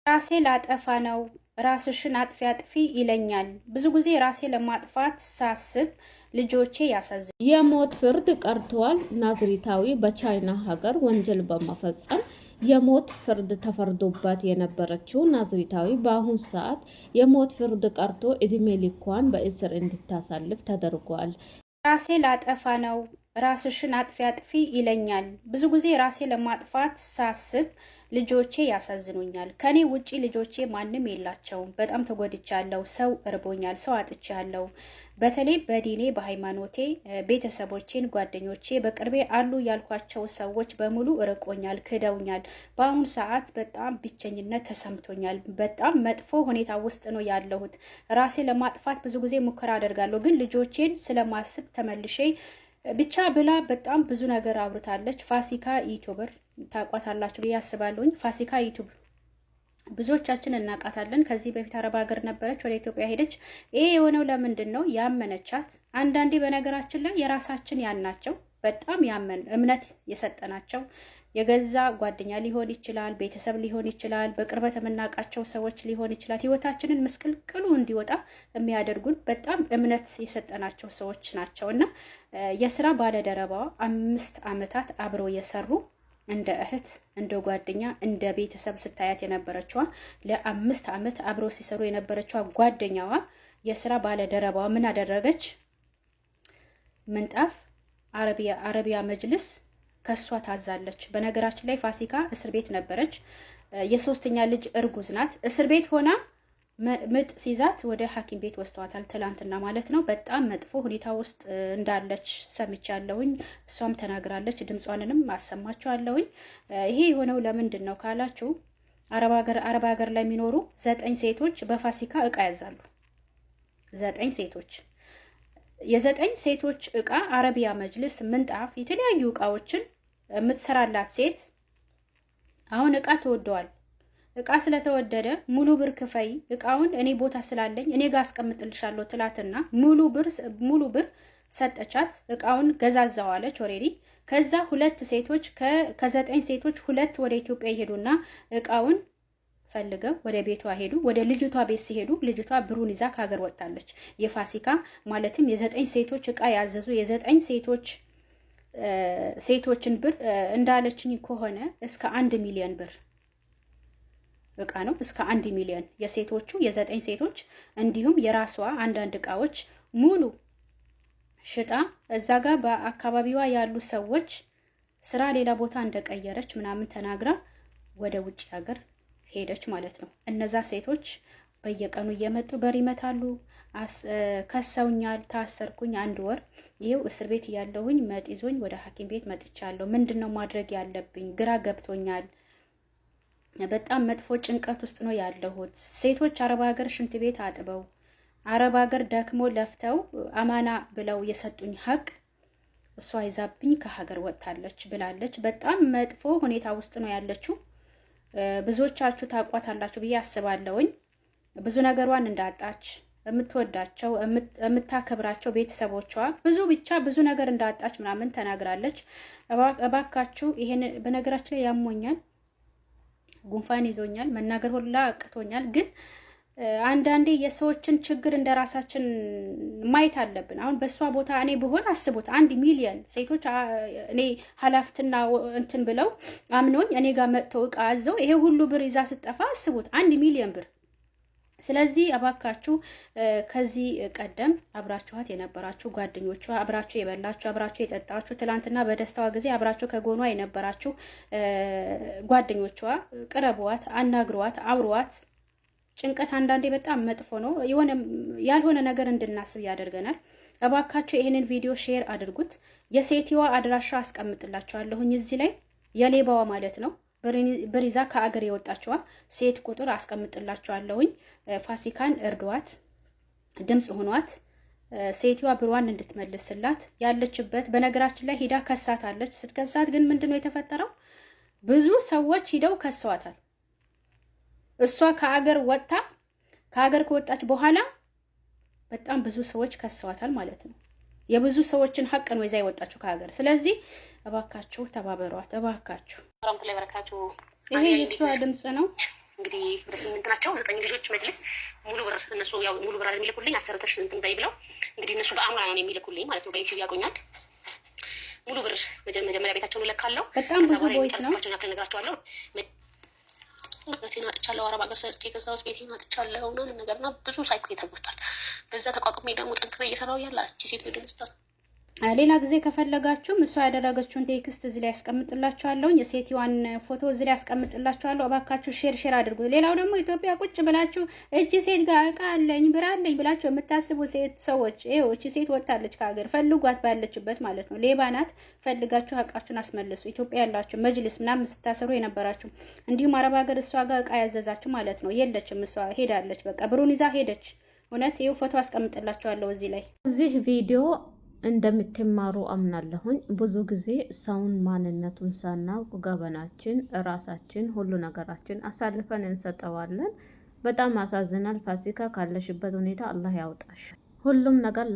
ራሴ ላጠፋ ነው ራስሽን አጥፊ አጥፊ ይለኛል። ብዙ ጊዜ ራሴ ለማጥፋት ሳስብ ልጆቼ ያሳዝናል። የሞት ፍርድ ቀርቷል። ናዝሪታዊ በቻይና ሀገር ወንጀል በመፈጸም የሞት ፍርድ ተፈርዶባት የነበረችው ናዝሪታዊ በአሁኑ ሰዓት የሞት ፍርድ ቀርቶ እድሜ ልኳን በእስር እንድታሳልፍ ተደርጓል። ራሴ ላጠፋ ነው ራስሽን አጥፊ አጥፊ ይለኛል። ብዙ ጊዜ ራሴ ለማጥፋት ሳስብ ልጆቼ ያሳዝኑኛል። ከኔ ውጪ ልጆቼ ማንም የላቸውም። በጣም ተጎድቻለሁ። ሰው እርቦኛል። ሰው አጥቻለሁ። በተለይ በዲኔ በሃይማኖቴ ቤተሰቦቼን፣ ጓደኞቼ በቅርቤ አሉ ያልኳቸው ሰዎች በሙሉ ርቆኛል፣ ክደውኛል። በአሁኑ ሰዓት በጣም ብቸኝነት ተሰምቶኛል። በጣም መጥፎ ሁኔታ ውስጥ ነው ያለሁት። ራሴ ለማጥፋት ብዙ ጊዜ ሙከራ አደርጋለሁ፣ ግን ልጆቼን ስለማስብ ተመልሼ ብቻ ብላ በጣም ብዙ ነገር አውርታለች። ፋሲካ ዩቲዩበር ታቋታላችሁ ብዬ አስባለሁኝ። ፋሲካ ዩቲዩብ ብዙዎቻችን እናውቃታለን። ከዚህ በፊት አረብ ሀገር ነበረች፣ ወደ ኢትዮጵያ ሄደች። ይሄ የሆነው ለምንድን ነው? ያመነቻት። አንዳንዴ በነገራችን ላይ የራሳችን ያልናቸው በጣም ያመን እምነት የሰጠናቸው የገዛ ጓደኛ ሊሆን ይችላል፣ ቤተሰብ ሊሆን ይችላል፣ በቅርበት የምናውቃቸው ሰዎች ሊሆን ይችላል። ህይወታችንን ምስቅልቅሉ እንዲወጣ የሚያደርጉን በጣም እምነት የሰጠናቸው ሰዎች ናቸው እና የስራ ባለደረባዋ 5 ዓመታት አብረው የሰሩ እንደ እህት እንደ ጓደኛ እንደ ቤተሰብ ስታያት የነበረችዋ ለ5 ዓመት አብረው ሲሰሩ የነበረችዋ ጓደኛዋ የስራ ባለደረባዋ ምን አደረገች? ምንጣፍ አረቢያ መጅልስ ከሷ ታዛለች። በነገራችን ላይ ፋሲካ እስር ቤት ነበረች። የሶስተኛ ልጅ እርጉዝ ናት። እስር ቤት ሆና ምጥ ሲይዛት ወደ ሐኪም ቤት ወስደዋታል፣ ትላንትና ማለት ነው። በጣም መጥፎ ሁኔታ ውስጥ እንዳለች ሰምቻለሁኝ። እሷም ተናግራለች። ድምጿንንም አሰማችኋለሁኝ። ይሄ የሆነው ለምንድን ነው ካላችሁ አረብ ሀገር ላይ የሚኖሩ 9 ሴቶች በፋሲካ እቃ ያዛሉ። 9 ሴቶች የ9 ሴቶች እቃ አረቢያ መጅልስ፣ ምንጣፍ፣ የተለያዩ እቃዎችን የምትሰራላት ሴት አሁን እቃ ተወደዋል። እቃ ስለተወደደ ሙሉ ብር ክፈይ፣ እቃውን እኔ ቦታ ስላለኝ እኔ ጋር አስቀምጥልሻለሁ ትላትና ሙሉ ብር ሰጠቻት። እቃውን ገዛዛዋለች ኦሬዲ። ከዛ 2 ሴቶች ከ9 ሴቶች 2 ወደ ኢትዮጵያ ይሄዱና እቃውን ፈልገው ወደ ቤቷ ሄዱ። ወደ ልጅቷ ቤት ሲሄዱ ልጅቷ ብሩን ይዛ ከሀገር ወጣለች። የፋሲካ ማለትም የ9 ሴቶች እቃ ያዘዙ የ9 ሴቶችን ብር እንዳለችኝ ከሆነ እስከ 1 ሚሊዮን ብር እቃ ነው። እስከ 1 ሚሊዮን የሴቶቹ የ9 ሴቶች እንዲሁም የራሷ አንዳንድ እቃዎች ሙሉ ሽጣ እዛ ጋር በአካባቢዋ ያሉ ሰዎች ስራ ሌላ ቦታ እንደቀየረች ምናምን ተናግራ ወደ ውጭ ሀገር ሄደች ማለት ነው። እነዛ ሴቶች በየቀኑ እየመጡ በር ይመታሉ። ከሰውኛል፣ ታሰርኩኝ 1 ወር፣ ይሄው እስር ቤት እያለሁኝ መጥ ይዞኝ ወደ ሐኪም ቤት መጥቻለሁ። ምንድነው ማድረግ ያለብኝ? ግራ ገብቶኛል። በጣም መጥፎ ጭንቀት ውስጥ ነው ያለሁት። ሴቶች አረብ ሀገር ሽንት ቤት አጥበው አረብ ሀገር ደክሞ ለፍተው አማና ብለው የሰጡኝ ሀቅ እሷ ይዛብኝ ከሀገር ወጥታለች ብላለች። በጣም መጥፎ ሁኔታ ውስጥ ነው ያለችው። ብዙዎቻችሁ ታቋታላችሁ ብዬ አስባለሁኝ። ብዙ ነገሯን እንዳጣች የምትወዳቸው የምታከብራቸው ቤተሰቦቿ ብዙ ነገር እንዳጣች ምናምን ተናግራለች። እባካችሁ ይሄን በነገራችን ላይ ያሞኛል፣ ጉንፋን ይዞኛል፣ መናገር ሁላ አቅቶኛል። ግን አንዳንዴ የሰዎችን ችግር እንደራሳችን ማየት አለብን። አሁን በሷ ቦታ እኔ ብሆን አስቡት፣ 1 ሚሊዮን ሴቶች እኔ ሀላፍትና እንትን ብለው አምኖኝ እኔ ጋር መጥተው እቃ አዘው ይሄ ሁሉ ብር ይዛ ስጠፋ አስቡት፣ 1 ሚሊዮን ብር። ስለዚህ እባካችሁ ከዚህ ቀደም አብራችኋት የነበራችሁ ጓደኞቿ፣ አብራችሁ የበላችሁ፣ አብራችሁ የጠጣችሁ፣ ትላንትና በደስታዋ ጊዜ አብራችሁ ከጎኗ የነበራችሁ ጓደኞቿ ቅረቧት፣ አናግሯት፣ አውሯት። ጭንቀት አንዳንዴ በጣም መጥፎ ነው። ያልሆነ ነገር እንድናስብ ያደርገናል። እባካችሁ ይሄንን ቪዲዮ ሼር አድርጉት። የሴትዋ አድራሻ አስቀምጥላችኋለሁኝ እዚህ ላይ የሌባዋ ማለት ነው ብሪዛ ከአገር የወጣችዋ ሴት ቁጥር አስቀምጥላችኋለሁኝ። ፋሲካን እርዷት፣ ድምጽ ሆኗት። ሴትዋ ብሯን እንድትመልስላት ያለችበት። በነገራችን ላይ ሂዳ ከሳታለች። ስትከሳት ግን ምንድነው የተፈጠረው? ብዙ ሰዎች ሂደው ከሰዋታል። እሷ ከአገር ወጣ ከሀገር ከወጣች በኋላ በጣም ብዙ ሰዎች ከሰዋታል ማለት ነው። የብዙ ሰዎችን ሀቅ ነው ይዛ የወጣችሁ ከሀገር። ስለዚህ እባካችሁ ተባበሯት፣ እባካችሁ። ወራህመቱላሂ ወበረካቱ። ይሄ የሷ ድምጽ ነው። እንግዲህ ወደ 8 ናቸው። 9 ልጆች መጅልስ ሙሉ ብር እነሱ ያው ሙሉ ብር የሚልኩልኝ አሰርተሽ እንትን በይ ብለው እንግዲህ እነሱ በአምራ ነው የሚልኩልኝ ማለት ነው። በዩቲዩብ ያቆኛል። ሙሉ ብር መጀመሪያ ቤታቸውን እለካለሁ። በጣም ብዙ ቦይስ ነው ያክል እነግራቸዋለሁ። ቤቴን አጥቻለሁ፣ አረብ ሀገር ሰርቼ የገዛሁት ቤቴን አጥቻለሁ ምናምን ነገርና ብዙ ሳይኮ ተጎድቷል። በዛ ተቋቁሜ ደግሞ ጠንክሬ እየሰራሁ ያለ አስቺ ሴት ወደ መስጣት ሌላ ጊዜ ከፈለጋችሁም እሷ ያደረገችውን ቴክስት እዚህ ላይ ያስቀምጥላችኋለሁ። የሴቲዋን ፎቶ እዚህ ላይ ያስቀምጥላችኋለሁ። እባካችሁ ሼር አድርጉ። ሌላው ደግሞ ኢትዮጵያ ቁጭ ብላችሁ እቺ ሴት ጋር እቃ አለኝ ብር አለኝ ብላችሁ የምታስቡ ሴት ሰዎች ይኸው እቺ ሴት ወጣለች ከሀገር፣ ፈልጓት ባለችበት ማለት ነው። ሌባ ናት። ፈልጋችሁ እቃችሁን አስመልሱ። ኢትዮጵያ ያላችሁ መጅልስ ምናምን ስታሰሩ የነበራችሁ እንዲሁም አረብ ሀገር እሷ ጋር እቃ ያዘዛችሁ ማለት ነው። የለችም፣ እሷ ሄዳለች። በቃ ብሩን ይዛ ሄደች። እውነት ይኸው ፎቶ አስቀምጥላችኋለሁ እዚህ ላይ እዚህ ቪዲዮ እንደምትማሩ አምናለሁኝ። ብዙ ጊዜ ሰውን ማንነቱን ሳናውቅ ገበናችን፣ ራሳችን፣ ሁሉ ነገራችን አሳልፈን እንሰጠዋለን። በጣም አሳዝናል። ፋሲካ ካለሽበት ሁኔታ አላህ ያውጣሽ። ሁሉም ነገር